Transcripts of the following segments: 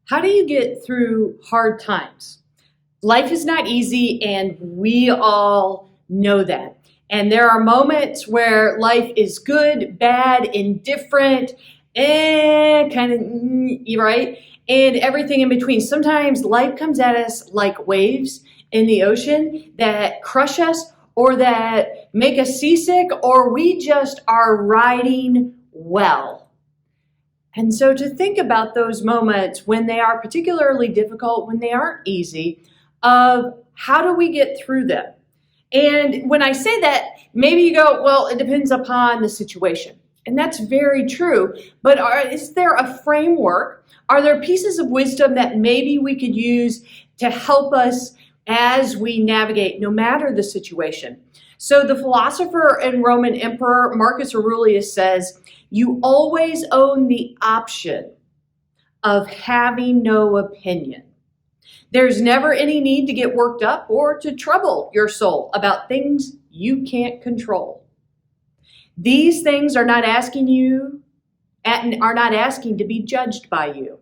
How do you get through hard times? Life is not easy, and we all know that. And there are moments where life is good, bad, indifferent, and kind of, right? And everything in between. Sometimes life comes at us like waves in the ocean that crush us or that make us seasick, or we just are riding well. And so to think about those moments when they are particularly difficult, when they aren't easy, of how do we get through them? And when I say that, maybe you go, well, it depends upon the situation. And that's very true. But is there a framework? Are there pieces of wisdom that maybe we could use to help us as we navigate, no matter the situation? So the philosopher and Roman emperor Marcus Aurelius says, you always own the option of having no opinion. There's never any need to get worked up or to trouble your soul about things you can't control. These things are not asking to be judged by you.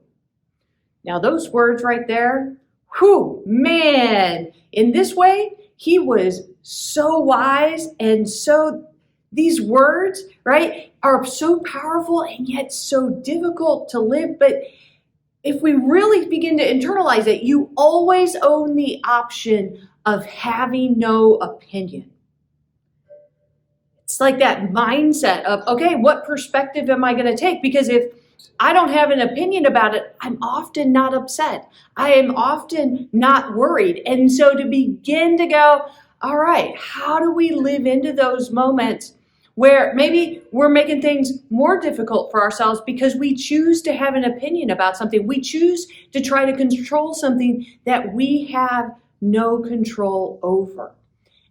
Now those words right there, whew, man, in this way, he was so wise, and so these words, right, are so powerful and yet so difficult to live. But if we really begin to internalize it, you always own the option of having no opinion. It's like that mindset of, okay, what perspective am I going to take? Because if I don't have an opinion about it, I'm often not upset. I am often not worried. And so to begin to go, all right, how do we live into those moments where maybe we're making things more difficult for ourselves because we choose to have an opinion about something. We choose to try to control something that we have no control over.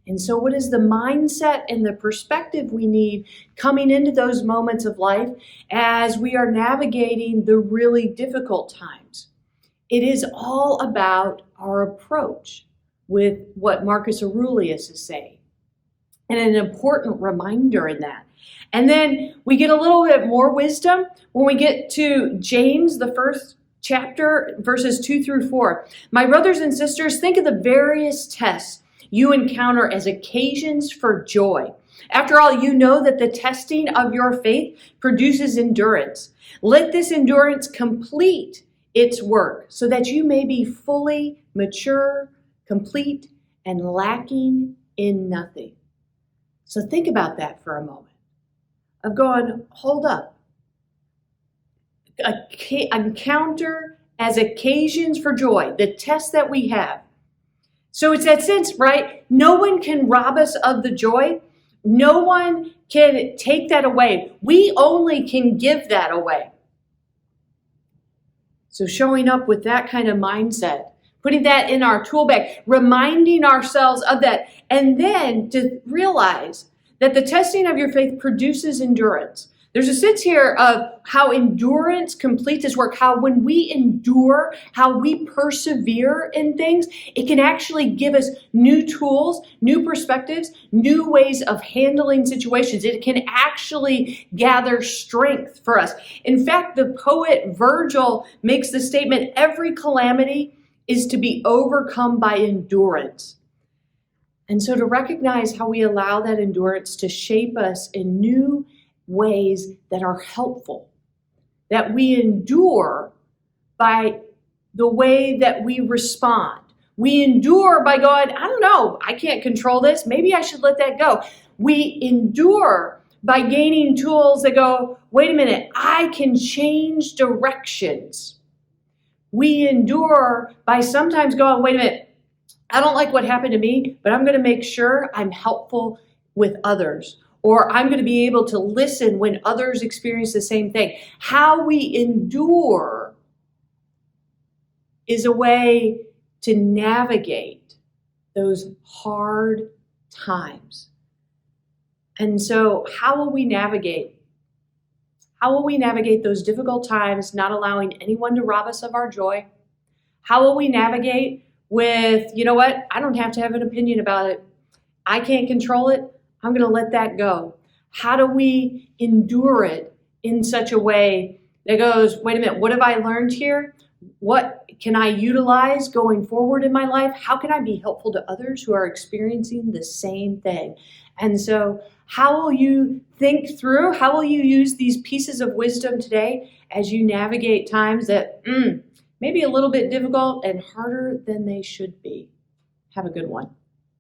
And so what is the mindset and the perspective we need coming into those moments of life as we are navigating the really difficult times? It is all about our approach with what Marcus Aurelius is saying. And an important reminder in that. And then we get a little bit more wisdom when we get to James, the first chapter, verses 2-4. My brothers and sisters, think of the various tests you encounter as occasions for joy. After all, you know that the testing of your faith produces endurance. Let this endurance complete its work so that you may be fully mature, complete, and lacking in nothing. So think about that for a moment, of going, hold up. Encounter as occasions for joy, the test that we have. So it's that sense, right? No one can rob us of the joy. No one can take that away. We only can give that away. So showing up with that kind of mindset, putting that in our tool bag, reminding ourselves of that, and then to realize that the testing of your faith produces endurance. There's a sense here of how endurance completes its work, how when we endure, how we persevere in things, it can actually give us new tools, new perspectives, new ways of handling situations. It can actually gather strength for us. In fact, the poet Virgil makes the statement, every calamity is to be overcome by endurance. And so to recognize how we allow that endurance to shape us in new ways that are helpful, that we endure by the way that we respond. We endure by going, I don't know, I can't control this. Maybe I should let that go. We endure by gaining tools that go, wait a minute, I can change directions. We endure by sometimes going, wait a minute, I don't like what happened to me, but I'm going to make sure I'm helpful with others. Or I'm going to be able to listen when others experience the same thing. How we endure is a way to navigate those hard times. And so how will we navigate? How will we navigate those difficult times, not allowing anyone to rob us of our joy? How will we navigate with, you know what, I don't have to have an opinion about it. I can't control it. I'm going to let that go. How do we endure it in such a way that goes, wait a minute, what have I learned here? What can I utilize going forward in my life? How can I be helpful to others who are experiencing the same thing? And so, how will you think through? How will you use these pieces of wisdom today as you navigate times that maybe a little bit difficult and harder than they should be? Have a good one.